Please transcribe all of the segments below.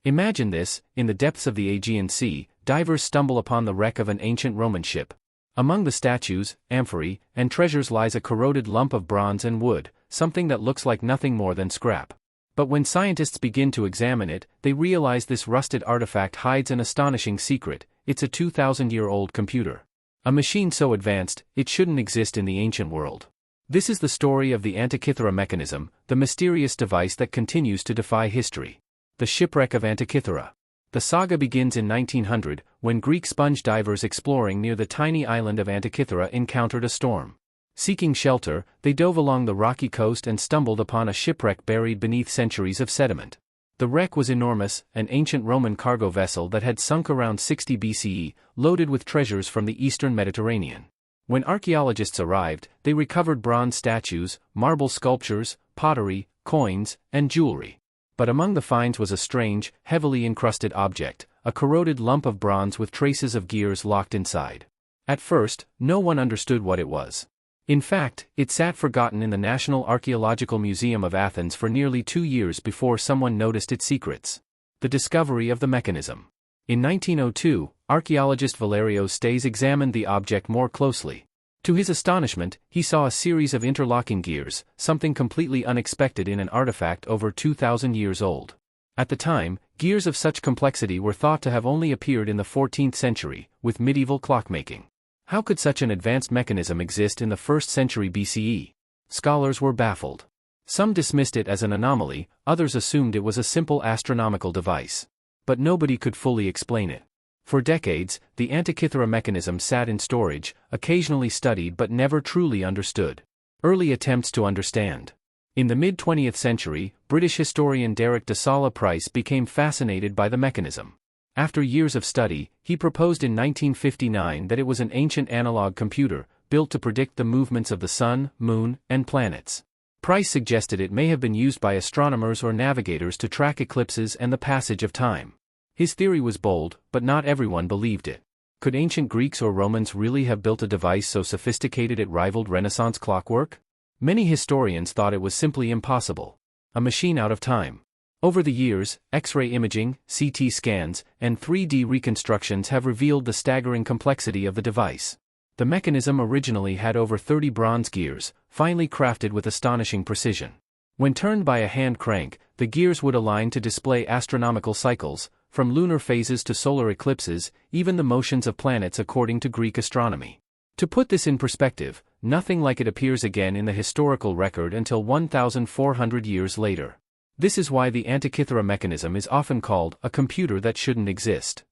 Imagine this: in the depths of the Aegean Sea, divers stumble upon the wreck of an ancient Roman ship. Among the statues, amphorae, and treasures lies a corroded lump of bronze and wood, something that looks like nothing more than scrap. But when scientists begin to examine it, they realize this rusted artifact hides an astonishing secret: it's a 2,000-year-old computer. A machine so advanced, it shouldn't exist in the ancient world. This is the story of the Antikythera Mechanism, the mysterious device that continues to defy history. The shipwreck of Antikythera. The saga begins in 1900, when Greek sponge divers exploring near the tiny island of Antikythera encountered a storm. Seeking shelter, they dove along the rocky coast and stumbled upon a shipwreck buried beneath centuries of sediment. The wreck was enormous, an ancient Roman cargo vessel that had sunk around 60 BCE, loaded with treasures from the eastern Mediterranean. When archaeologists arrived, they recovered bronze statues, marble sculptures, pottery, coins, and jewelry. But among the finds was a strange, heavily encrusted object, a corroded lump of bronze with traces of gears locked inside. At first, no one understood what it was. In fact, it sat forgotten in the National Archaeological Museum of Athens for nearly 2 years before someone noticed its secrets. The discovery of the mechanism. In 1902, archaeologist Valerio Stais examined the object more closely. To his astonishment, he saw a series of interlocking gears, something completely unexpected in an artifact over 2,000 years old. At the time, gears of such complexity were thought to have only appeared in the 14th century, with medieval clockmaking. How could such an advanced mechanism exist in the 1st century BCE? Scholars were baffled. Some dismissed it as an anomaly, others assumed it was a simple astronomical device. But nobody could fully explain it. For decades, the Antikythera mechanism sat in storage, occasionally studied but never truly understood. Early attempts to understand. In the mid-20th century, British historian Derek de Sala Price became fascinated by the mechanism. After years of study, he proposed in 1959 that it was an ancient analog computer, built to predict the movements of the sun, moon, and planets. Price suggested it may have been used by astronomers or navigators to track eclipses and the passage of time. His theory was bold, but not everyone believed it. Could ancient Greeks or Romans really have built a device so sophisticated it rivaled Renaissance clockwork? Many historians thought it was simply impossible. A machine out of time. Over the years, X-ray imaging, CT scans, and 3D reconstructions have revealed the staggering complexity of the device. The mechanism originally had over 30 bronze gears, finely crafted with astonishing precision. When turned by a hand crank, the gears would align to display astronomical cycles, from lunar phases to solar eclipses, even the motions of planets according to Greek astronomy. To put this in perspective, nothing like it appears again in the historical record until 1,400 years later. This is why the Antikythera mechanism is often called a computer that shouldn't exist.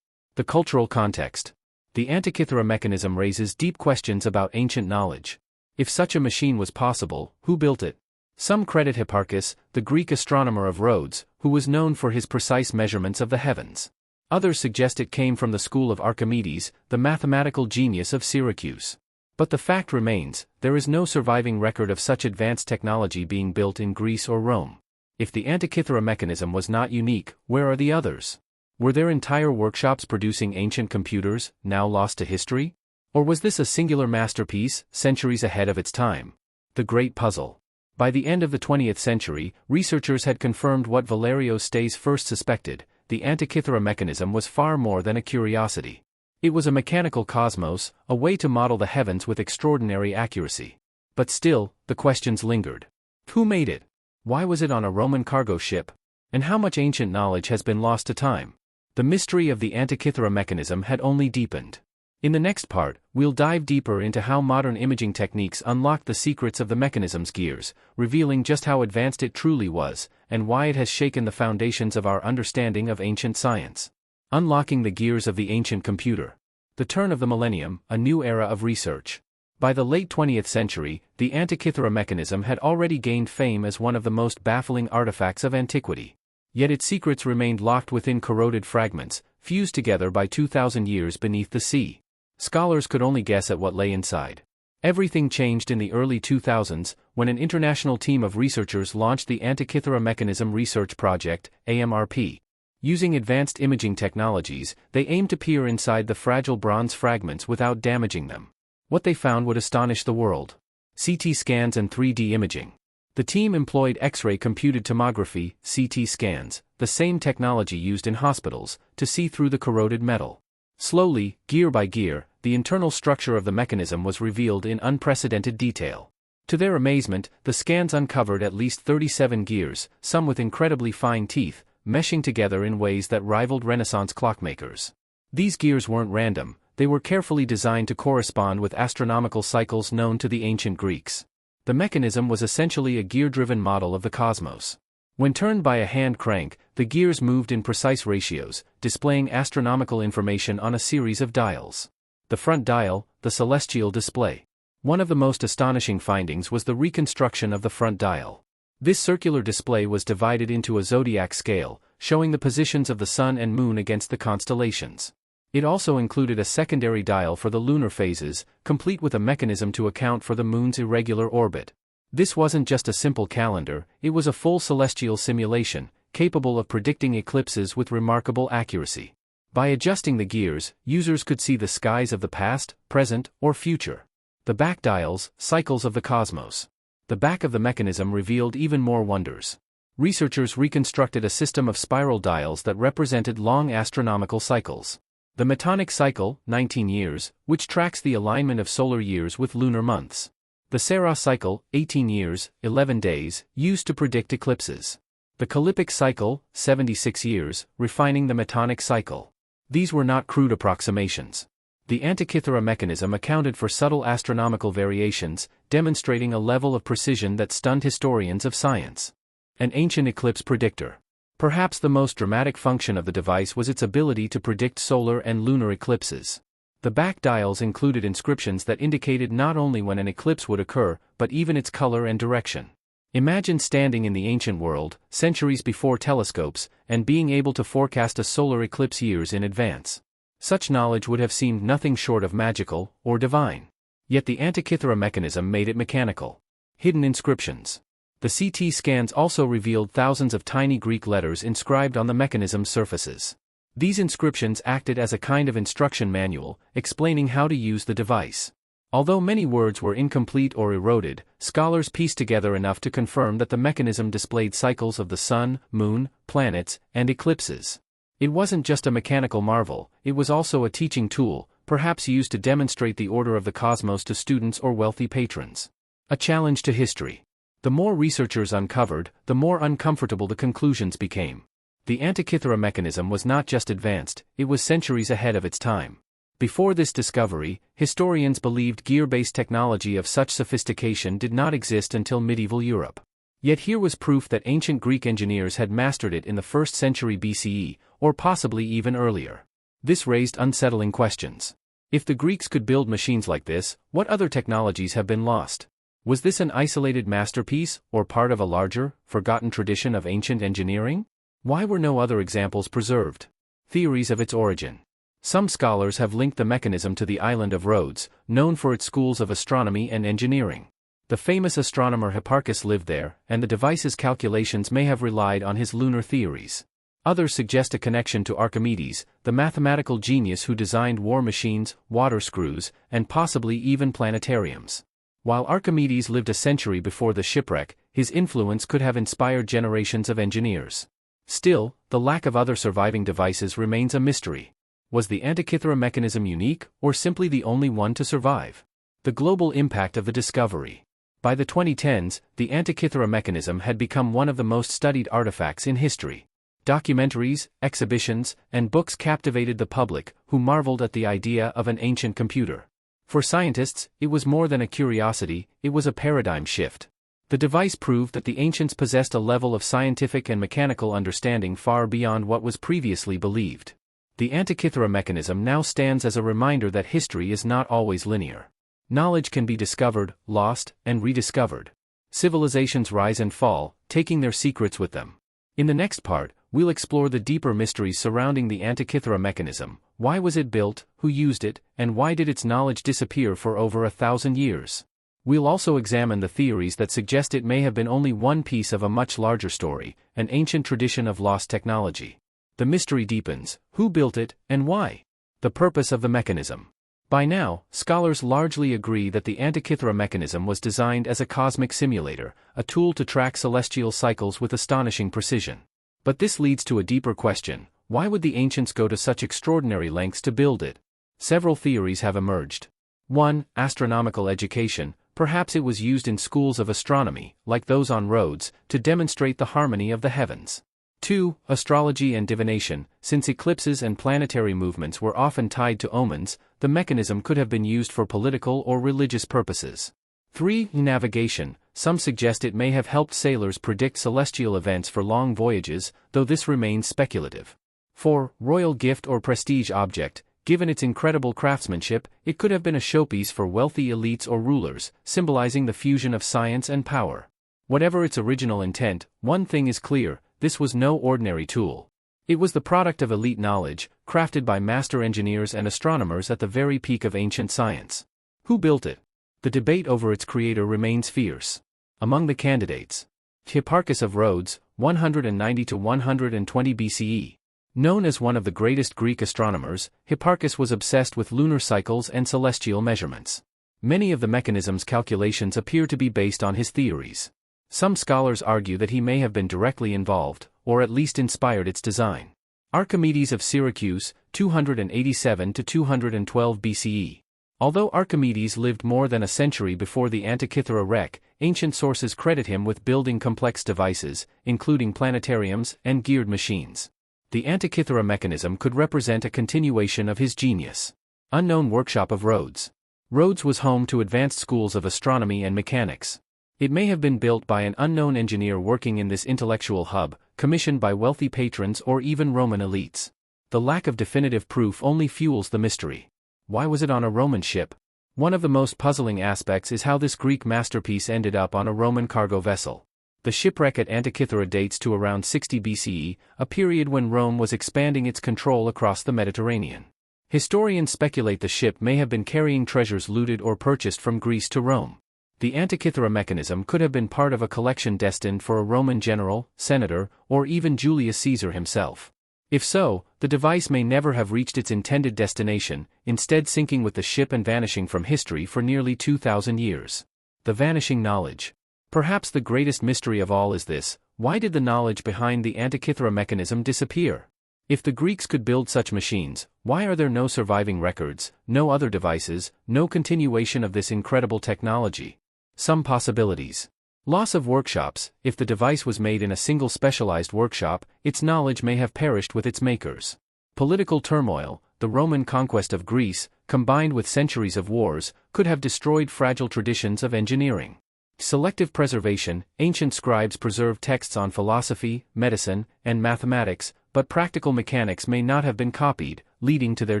The cultural context. The Antikythera mechanism raises deep questions about ancient knowledge. If such a machine was possible, who built it? Some credit Hipparchus, the Greek astronomer of Rhodes, who was known for his precise measurements of the heavens. Others suggest it came from the school of Archimedes, the mathematical genius of Syracuse. But the fact remains, there is no surviving record of such advanced technology being built in Greece or Rome. If the Antikythera mechanism was not unique, where are the others? Were there entire workshops producing ancient computers, now lost to history? Or was this a singular masterpiece, centuries ahead of its time? The Great Puzzle. By the end of the 20th century, researchers had confirmed what Valerio Stais first suspected: the Antikythera mechanism was far more than a curiosity. It was a mechanical cosmos, a way to model the heavens with extraordinary accuracy. But still, the questions lingered. Who made it? Why was it on a Roman cargo ship? And how much ancient knowledge has been lost to time? The mystery of the Antikythera mechanism had only deepened. In the next part, we'll dive deeper into how modern imaging techniques unlocked the secrets of the mechanism's gears, revealing just how advanced it truly was, and why it has shaken the foundations of our understanding of ancient science. Unlocking the gears of the ancient computer. The turn of the millennium, a new era of research. By the late 20th century, the Antikythera mechanism had already gained fame as one of the most baffling artifacts of antiquity. Yet its secrets remained locked within corroded fragments, fused together by 2,000 years beneath the sea. Scholars could only guess at what lay inside. Everything changed in the early 2000s, when an international team of researchers launched the Antikythera Mechanism Research Project, AMRP. Using advanced imaging technologies, they aimed to peer inside the fragile bronze fragments without damaging them. What they found would astonish the world. CT scans and 3D imaging. The team employed X-ray computed tomography, CT scans, the same technology used in hospitals, to see through the corroded metal. Slowly, gear by gear, the internal structure of the mechanism was revealed in unprecedented detail. To their amazement, the scans uncovered at least 37 gears, some with incredibly fine teeth, meshing together in ways that rivaled Renaissance clockmakers. These gears weren't random, they were carefully designed to correspond with astronomical cycles known to the ancient Greeks. The mechanism was essentially a gear-driven model of the cosmos. When turned by a hand crank, the gears moved in precise ratios, displaying astronomical information on a series of dials. The front dial, the celestial display. One of the most astonishing findings was the reconstruction of the front dial. This circular display was divided into a zodiac scale, showing the positions of the sun and moon against the constellations. It also included a secondary dial for the lunar phases, complete with a mechanism to account for the moon's irregular orbit. This wasn't just a simple calendar, it was a full celestial simulation, capable of predicting eclipses with remarkable accuracy. By adjusting the gears, users could see the skies of the past, present, or future. The back dials, cycles of the cosmos. The back of the mechanism revealed even more wonders. Researchers reconstructed a system of spiral dials that represented long astronomical cycles. The Metonic cycle, 19 years, which tracks the alignment of solar years with lunar months. The Saros cycle, 18 years, 11 days, used to predict eclipses. The Callippic cycle, 76 years, refining the Metonic cycle. These were not crude approximations. The Antikythera mechanism accounted for subtle astronomical variations, demonstrating a level of precision that stunned historians of science. An ancient eclipse predictor. Perhaps the most dramatic function of the device was its ability to predict solar and lunar eclipses. The back dials included inscriptions that indicated not only when an eclipse would occur, but even its color and direction. Imagine standing in the ancient world, centuries before telescopes, and being able to forecast a solar eclipse years in advance. Such knowledge would have seemed nothing short of magical, or divine. Yet the Antikythera mechanism made it mechanical. Hidden inscriptions. The CT scans also revealed thousands of tiny Greek letters inscribed on the mechanism's surfaces. These inscriptions acted as a kind of instruction manual, explaining how to use the device. Although many words were incomplete or eroded, scholars pieced together enough to confirm that the mechanism displayed cycles of the sun, moon, planets, and eclipses. It wasn't just a mechanical marvel, it was also a teaching tool, perhaps used to demonstrate the order of the cosmos to students or wealthy patrons. A challenge to history. The more researchers uncovered, the more uncomfortable the conclusions became. The Antikythera mechanism was not just advanced, it was centuries ahead of its time. Before this discovery, historians believed gear-based technology of such sophistication did not exist until medieval Europe. Yet here was proof that ancient Greek engineers had mastered it in the 1st century BCE, or possibly even earlier. This raised unsettling questions. If the Greeks could build machines like this, what other technologies have been lost? Was this an isolated masterpiece, or part of a larger, forgotten tradition of ancient engineering? Why were no other examples preserved? Theories of its origin. Some scholars have linked the mechanism to the island of Rhodes, known for its schools of astronomy and engineering. The famous astronomer Hipparchus lived there, and the device's calculations may have relied on his lunar theories. Others suggest a connection to Archimedes, the mathematical genius who designed war machines, water screws, and possibly even planetariums. While Archimedes lived a century before the shipwreck, his influence could have inspired generations of engineers. Still, the lack of other surviving devices remains a mystery. Was the Antikythera mechanism unique, or simply the only one to survive? The global impact of the discovery. By the 2010s, the Antikythera mechanism had become one of the most studied artifacts in history. Documentaries, exhibitions, and books captivated the public, who marveled at the idea of an ancient computer. For scientists, it was more than a curiosity, it was a paradigm shift. The device proved that the ancients possessed a level of scientific and mechanical understanding far beyond what was previously believed. The Antikythera mechanism now stands as a reminder that history is not always linear. Knowledge can be discovered, lost, and rediscovered. Civilizations rise and fall, taking their secrets with them. In the next part, we'll explore the deeper mysteries surrounding the Antikythera mechanism. Why was it built, who used it, and why did its knowledge disappear for over 1,000 years? We'll also examine the theories that suggest it may have been only one piece of a much larger story, an ancient tradition of lost technology. The mystery deepens: who built it, and why? The purpose of the mechanism. By now, scholars largely agree that the Antikythera mechanism was designed as a cosmic simulator, a tool to track celestial cycles with astonishing precision. But this leads to a deeper question: why would the ancients go to such extraordinary lengths to build it? Several theories have emerged. 1. Astronomical education. Perhaps it was used in schools of astronomy, like those on Rhodes, to demonstrate the harmony of the heavens. 2. Astrology and divination. Since eclipses and planetary movements were often tied to omens, the mechanism could have been used for political or religious purposes. 3. Navigation. Some suggest it may have helped sailors predict celestial events for long voyages, though this remains speculative. 4. Royal gift or prestige object. Given its incredible craftsmanship, it could have been a showpiece for wealthy elites or rulers, symbolizing the fusion of science and power. Whatever its original intent, one thing is clear: this was no ordinary tool. It was the product of elite knowledge, crafted by master engineers and astronomers at the very peak of ancient science. Who built it? The debate over its creator remains fierce. Among the candidates: Hipparchus of Rhodes, 190 to 120 BCE. Known as one of the greatest Greek astronomers, Hipparchus was obsessed with lunar cycles and celestial measurements. Many of the mechanism's calculations appear to be based on his theories. Some scholars argue that he may have been directly involved, or at least inspired its design. Archimedes of Syracuse, 287 to 212 BCE. Although Archimedes lived more than a century before the Antikythera wreck, ancient sources credit him with building complex devices, including planetariums and geared machines. The Antikythera mechanism could represent a continuation of his genius. Unknown workshop of Rhodes. Rhodes was home to advanced schools of astronomy and mechanics. It may have been built by an unknown engineer working in this intellectual hub, commissioned by wealthy patrons or even Roman elites. The lack of definitive proof only fuels the mystery. Why was it on a Roman ship? One of the most puzzling aspects is how this Greek masterpiece ended up on a Roman cargo vessel. The shipwreck at Antikythera dates to around 60 BCE, a period when Rome was expanding its control across the Mediterranean. Historians speculate the ship may have been carrying treasures looted or purchased from Greece to Rome. The Antikythera mechanism could have been part of a collection destined for a Roman general, senator, or even Julius Caesar himself. If so, the device may never have reached its intended destination, instead sinking with the ship and vanishing from history for nearly 2,000 years. The vanishing knowledge. Perhaps the greatest mystery of all is this: why did the knowledge behind the Antikythera mechanism disappear? If the Greeks could build such machines, why are there no surviving records, no other devices, no continuation of this incredible technology? Some possibilities. Loss of workshops. If the device was made in a single specialized workshop, its knowledge may have perished with its makers. Political turmoil. The Roman conquest of Greece, combined with centuries of wars, could have destroyed fragile traditions of engineering. Selective preservation. Ancient scribes preserved texts on philosophy, medicine, and mathematics, but practical mechanics may not have been copied, leading to their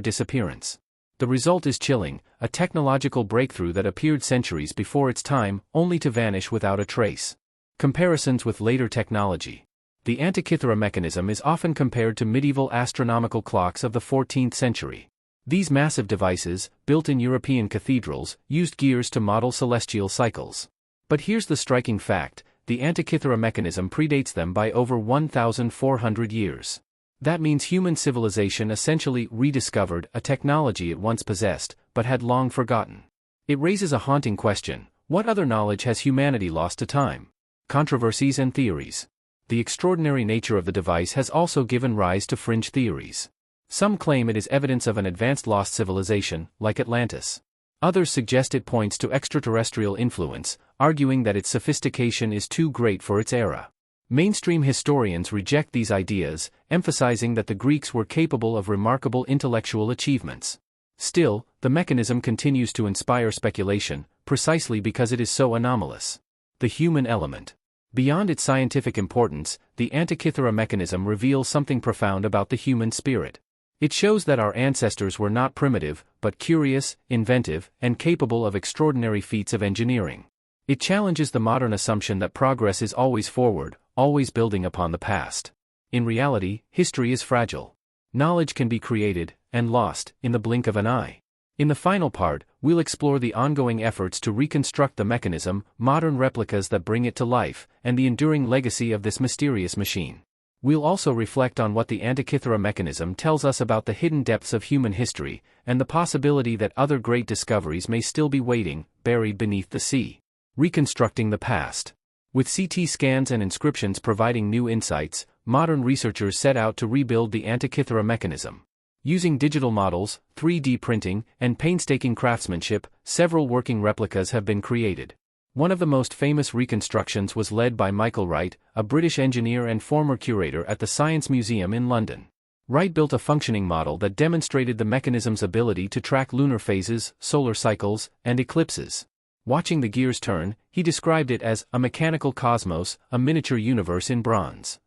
disappearance. The result is chilling: a technological breakthrough that appeared centuries before its time, only to vanish without a trace. Comparisons with later technology. The Antikythera mechanism is often compared to medieval astronomical clocks of the 14th century. These massive devices, built in European cathedrals, used gears to model celestial cycles. But here's the striking fact: the Antikythera mechanism predates them by over 1,400 years. That means human civilization essentially rediscovered a technology it once possessed, but had long forgotten. It raises a haunting question: what other knowledge has humanity lost to time? Controversies and theories. The extraordinary nature of the device has also given rise to fringe theories. Some claim it is evidence of an advanced lost civilization, like Atlantis. Others suggest it points to extraterrestrial influence, arguing that its sophistication is too great for its era. Mainstream historians reject these ideas, emphasizing that the Greeks were capable of remarkable intellectual achievements. Still, the mechanism continues to inspire speculation, precisely because it is so anomalous. The human element. Beyond its scientific importance, the Antikythera mechanism reveals something profound about the human spirit. It shows that our ancestors were not primitive, but curious, inventive, and capable of extraordinary feats of engineering. It challenges the modern assumption that progress is always forward, always building upon the past. In reality, history is fragile. Knowledge can be created, and lost, in the blink of an eye. In the final part, we'll explore the ongoing efforts to reconstruct the mechanism, modern replicas that bring it to life, and the enduring legacy of this mysterious machine. We'll also reflect on what the Antikythera mechanism tells us about the hidden depths of human history, and the possibility that other great discoveries may still be waiting, buried beneath the sea. Reconstructing the past. With CT scans and inscriptions providing new insights, modern researchers set out to rebuild the Antikythera mechanism. Using digital models, 3D printing, and painstaking craftsmanship, several working replicas have been created. One of the most famous reconstructions was led by Michael Wright, a British engineer and former curator at the Science Museum in London. Wright built a functioning model that demonstrated the mechanism's ability to track lunar phases, solar cycles, and eclipses. Watching the gears turn, he described it as a mechanical cosmos, a miniature universe in bronze.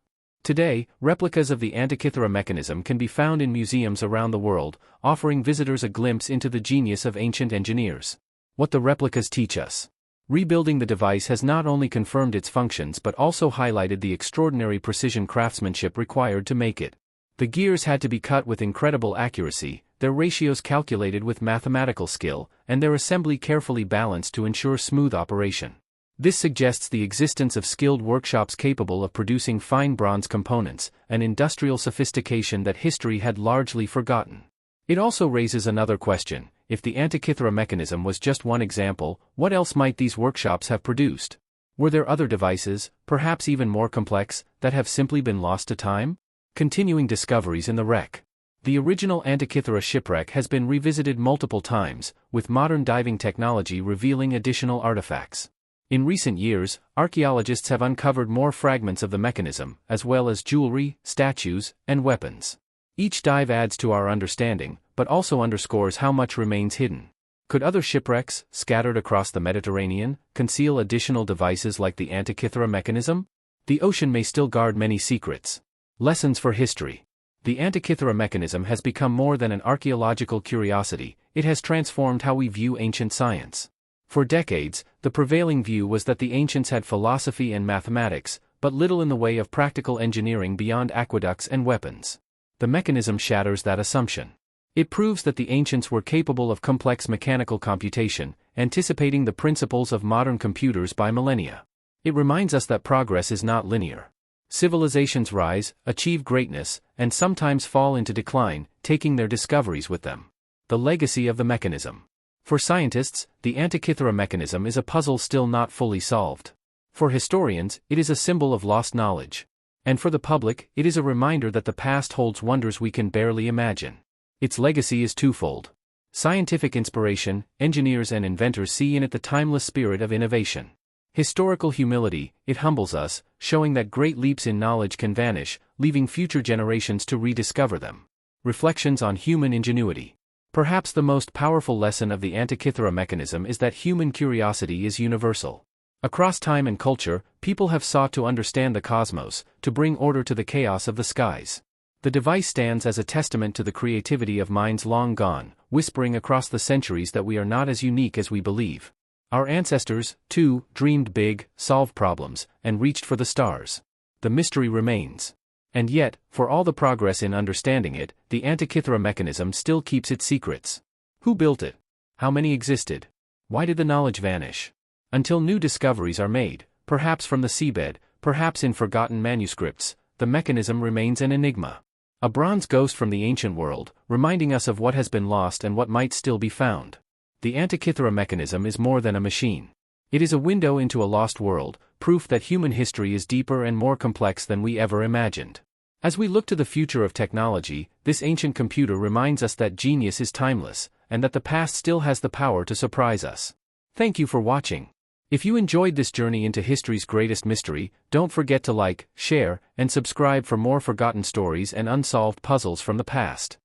Today, replicas of the Antikythera mechanism can be found in museums around the world, offering visitors a glimpse into the genius of ancient engineers. What the replicas teach us. Rebuilding the device has not only confirmed its functions but also highlighted the extraordinary precision craftsmanship required to make it. The gears had to be cut with incredible accuracy, their ratios calculated with mathematical skill, and their assembly carefully balanced to ensure smooth operation. This suggests the existence of skilled workshops capable of producing fine bronze components, an industrial sophistication that history had largely forgotten. It also raises another question. If the Antikythera mechanism was just one example, what else might these workshops have produced? Were there other devices, perhaps even more complex, that have simply been lost to time? Continuing discoveries in the wreck. The original Antikythera shipwreck has been revisited multiple times, with modern diving technology revealing additional artifacts. In recent years, archaeologists have uncovered more fragments of the mechanism, as well as jewelry, statues, and weapons. Each dive adds to our understanding, but also underscores how much remains hidden. Could other shipwrecks, scattered across the Mediterranean, conceal additional devices like the Antikythera mechanism? The ocean may still guard many secrets. Lessons for history. The Antikythera mechanism has become more than an archaeological curiosity, it has transformed how we view ancient science. For decades, the prevailing view was that the ancients had philosophy and mathematics, but little in the way of practical engineering beyond aqueducts and weapons. The mechanism shatters that assumption. It proves that the ancients were capable of complex mechanical computation, anticipating the principles of modern computers by millennia. It reminds us that progress is not linear. Civilizations rise, achieve greatness, and sometimes fall into decline, taking their discoveries with them. The legacy of the mechanism. For scientists, the Antikythera mechanism is a puzzle still not fully solved. For historians, it is a symbol of lost knowledge. And for the public, it is a reminder that the past holds wonders we can barely imagine. Its legacy is twofold. Scientific inspiration, engineers and inventors see in it the timeless spirit of innovation. Historical humility, it humbles us, showing that great leaps in knowledge can vanish, leaving future generations to rediscover them. Reflections on human ingenuity. Perhaps the most powerful lesson of the Antikythera mechanism is that human curiosity is universal. Across time and culture, people have sought to understand the cosmos, to bring order to the chaos of the skies. The device stands as a testament to the creativity of minds long gone, whispering across the centuries that we are not as unique as we believe. Our ancestors, too, dreamed big, solved problems, and reached for the stars. The mystery remains. And yet, for all the progress in understanding it, the Antikythera mechanism still keeps its secrets. Who built it? How many existed? Why did the knowledge vanish? Until new discoveries are made, perhaps from the seabed, perhaps in forgotten manuscripts, the mechanism remains an enigma. A bronze ghost from the ancient world, reminding us of what has been lost and what might still be found. The Antikythera mechanism is more than a machine. It is a window into a lost world, proof that human history is deeper and more complex than we ever imagined. As we look to the future of technology, this ancient computer reminds us that genius is timeless, and that the past still has the power to surprise us. Thank you for watching. If you enjoyed this journey into history's greatest mystery, don't forget to like, share, and subscribe for more forgotten stories and unsolved puzzles from the past.